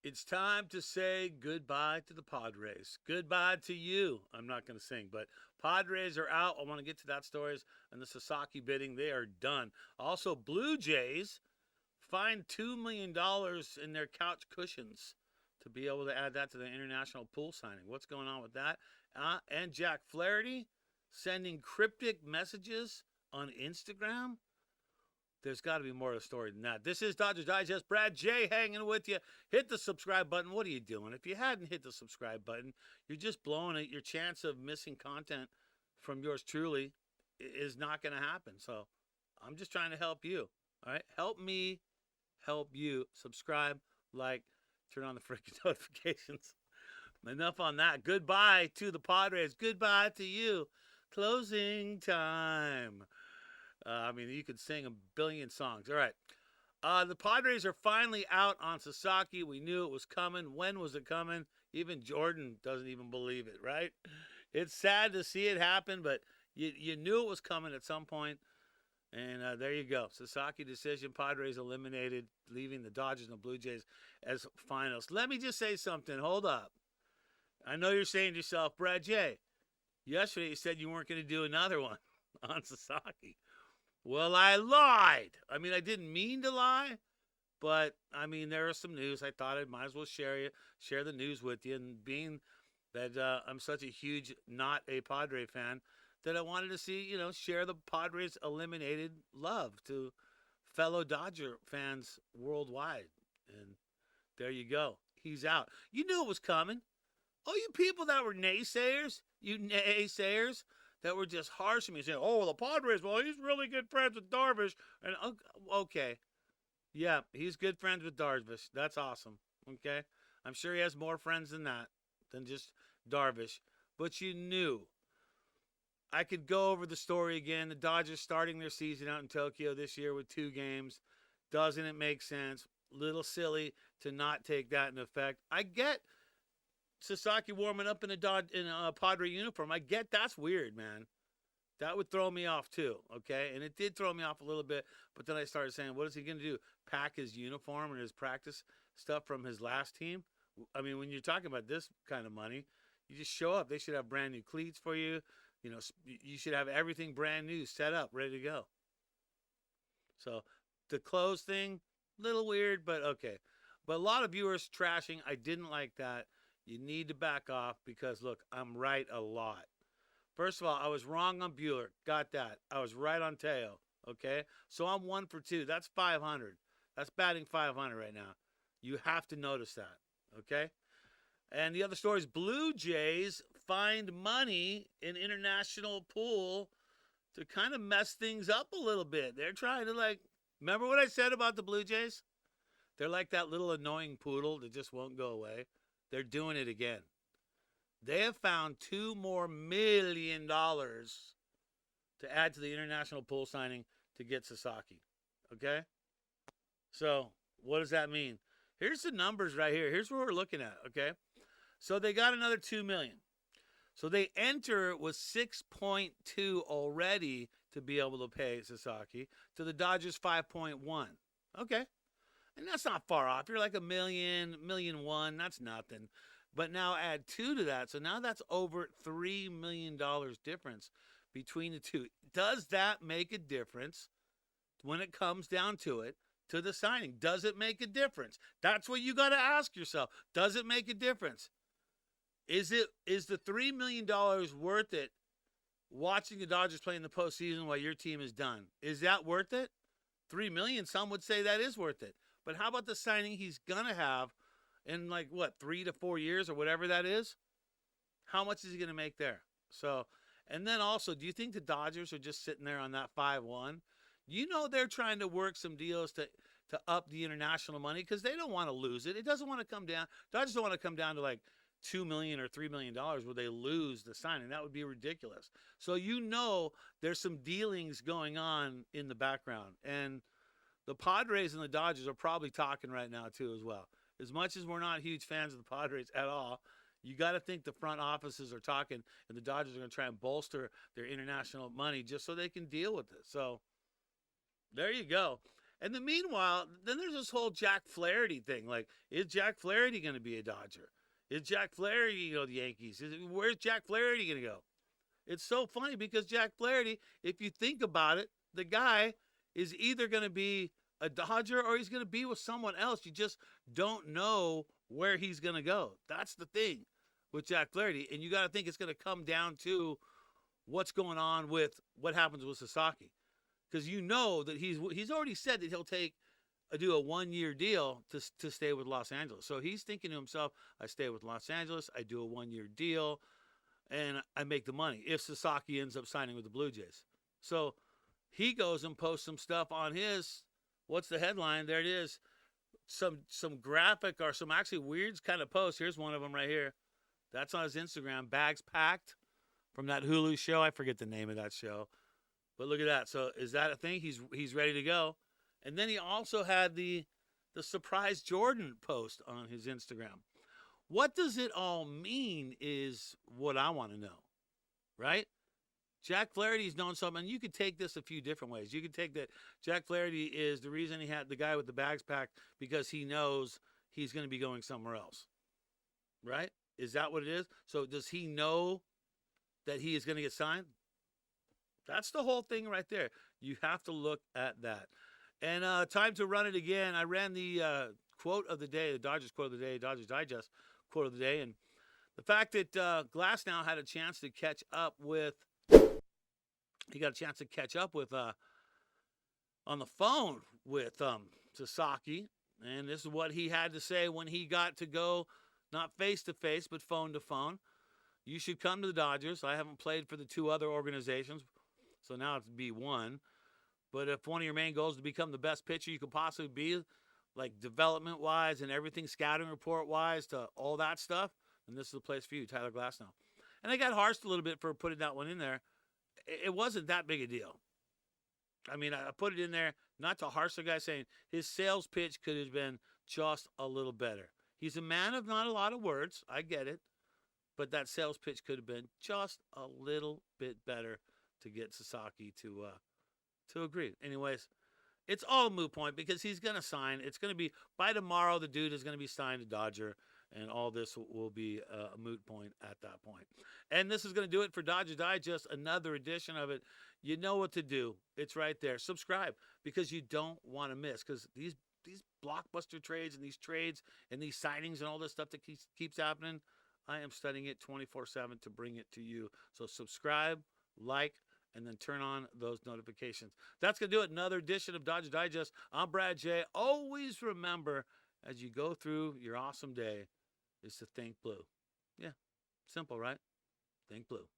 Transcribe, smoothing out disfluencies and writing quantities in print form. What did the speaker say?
It's time to say goodbye to the Padres. Goodbye to you. I'm not going to sing, but Padres are out. I want to get to that stories and the Sasaki bidding. They are done. Also, Blue Jays fined $2 million in their couch cushions to be able to add that to the international pool signing. What's going on with that? And Jack Flaherty sending cryptic messages on Instagram. There's got to be more to the story than that. This is Dodgers Digest. Brad J hanging with you. Hit the subscribe button. What are you doing? If you hadn't hit the subscribe button, you're just blowing it. Your chance of missing content from yours truly is not going to happen. So I'm just trying to help you. All right? Help me help you. Subscribe, like, turn on the freaking notifications. Enough on that. Goodbye to the Padres. Goodbye to you. Closing time. You could sing a billion songs. All right. The Padres are finally out on Sasaki. We knew it was coming. When was it coming? Even Jordan doesn't even believe it, right? It's sad to see it happen, but you knew it was coming at some point. And there you go. Sasaki decision. Padres eliminated, leaving the Dodgers and the Blue Jays as finals. Let me just say something. Hold up. I know you're saying to yourself, Brad J., yesterday you said you weren't going to do another one on Sasaki. Well, I lied. I didn't mean to lie, but, there is some news. I thought I might as well share the news with you. And being that I'm such a huge, not a Padre fan, that I wanted to see, share the Padres eliminated love to fellow Dodger fans worldwide. And there you go. He's out. You knew it was coming. Oh, you people that were naysayers, that were just harsh on me, saying, oh, the Padres, well, he's really good friends with Darvish. And okay. Yeah, he's good friends with Darvish. That's awesome. Okay? I'm sure he has more friends than that, than just Darvish. But you knew. I could go over the story again. The Dodgers starting their season out in Tokyo this year with 2 games. Doesn't it make sense? Little silly to not take that into effect. I get Sasaki warming up in a Padre uniform. I get that's weird, man. That would throw me off too, okay? And it did throw me off a little bit, but then I started saying, what is he going to do? Pack his uniform and his practice stuff from his last team? When you're talking about this kind of money, you just show up. They should have brand new cleats for you. You should have everything brand new, set up, ready to go. So the clothes thing, little weird, but okay. But a lot of viewers trashing. I didn't like that. You need to back off because, look, I'm right a lot. First of all, I was wrong on Buehler. Got that. I was right on Teo. Okay? So I'm 1 for 2. That's 500. That's batting 500 right now. You have to notice that. Okay? And the other story is Blue Jays find money in international pool to kind of mess things up a little bit. They're trying to, remember what I said about the Blue Jays? They're like that little annoying poodle that just won't go away. They're doing it again. They have found $2 million to add to the international pool signing to get Sasaki. Okay? So, what does that mean? Here's the numbers right here. Here's what we're looking at, okay? So, they got another $2 million. So, they enter with 6.2 already to be able to pay Sasaki to the Dodgers 5.1. Okay? And that's not far off. You're like $1 million, $1.1 million. That's nothing. But now add 2 to that. So now that's over $3 million difference between the two. Does that make a difference when it comes down to it, to the signing? Does it make a difference? That's what you got to ask yourself. Does it make a difference? Is the $3 million worth it watching the Dodgers play in the postseason while your team is done? Is that worth it? $3 million, some would say that is worth it. But how about the signing he's going to have in 3 to 4 years or whatever that is? How much is he going to make there? So, and then also, do you think the Dodgers are just sitting there on that 5-1? They're trying to work some deals to up the international money because they don't want to lose it. It doesn't want to come down. Dodgers don't want to come down to $2 million or $3 million where they lose the signing. That would be ridiculous. So there's some dealings going on in the background. And the Padres and the Dodgers are probably talking right now too as well. As much as we're not huge fans of the Padres at all, you got to think the front offices are talking and the Dodgers are going to try and bolster their international money just so they can deal with it. So there you go. And then meanwhile, then there's this whole Jack Flaherty thing. Like, is Jack Flaherty going to be a Dodger? Is Jack Flaherty, the Yankees? Where's Jack Flaherty going to go? It's so funny because Jack Flaherty, if you think about it, the guy is either going to be a Dodger or he's going to be with someone else. You just don't know where he's going to go. That's the thing with Jack Flaherty. And you got to think it's going to come down to what's going on with what happens with Sasaki. Because you know that he's already said that he'll do a 1-year deal to stay with Los Angeles. So he's thinking to himself, I stay with Los Angeles, I do a 1-year deal, and I make the money if Sasaki ends up signing with the Blue Jays. So he goes and posts some stuff on his, what's the headline? There it is. Some graphic or some actually weird kind of post. Here's one of them right here. That's on his Instagram. Bags packed from that Hulu show. I forget the name of that show. But look at that. So is that a thing? He's ready to go. And then he also had the surprise Jordan post on his Instagram. What does it all mean is what I want to know, right? Jack Flaherty's known something. And you could take this a few different ways. You could take that Jack Flaherty is the reason he had the guy with the bags packed because he knows he's going to be going somewhere else, right? Is that what it is? So does he know that he is going to get signed? That's the whole thing right there. You have to look at that. And time to run it again. I ran the quote of the day, the Dodgers quote of the day, Dodgers Digest quote of the day. And the fact that Glasnow had a chance to catch up with, on the phone with Sasaki. And this is what he had to say when he got to go, not face-to-face, but phone-to-phone. You should come to the Dodgers. I haven't played for the 2 other organizations, so now it's B1. But if one of your main goals is to become the best pitcher you could possibly be, like development-wise and everything, scouting report-wise to all that stuff, then this is the place for you, Tyler Glasnow. And I got harshed a little bit for putting that one in there. It wasn't that big a deal. I mean, I put it in there not to harsh the guy, saying his sales pitch could have been just a little better. He's a man of not a lot of words. I get it. But that sales pitch could have been just a little bit better to get Sasaki to agree. Anyways, it's all a moot point because he's going to sign. It's going to be, by tomorrow, the dude is going to be signed to Dodger, and all this will be a moot point at that point. And this is going to do it for Dodger Digest, another edition of it. You know what to do. It's right there. Subscribe because you don't want to miss, because these blockbuster trades and these trades and these signings and all this stuff that keeps happening, I am studying it 24/7 to bring it to you. So subscribe, like, and then turn on those notifications. That's going to do it. Another edition of Dodger Digest. I'm Brad J. Always remember, as you go through your awesome day, is to think blue. Yeah, simple, right? Think blue.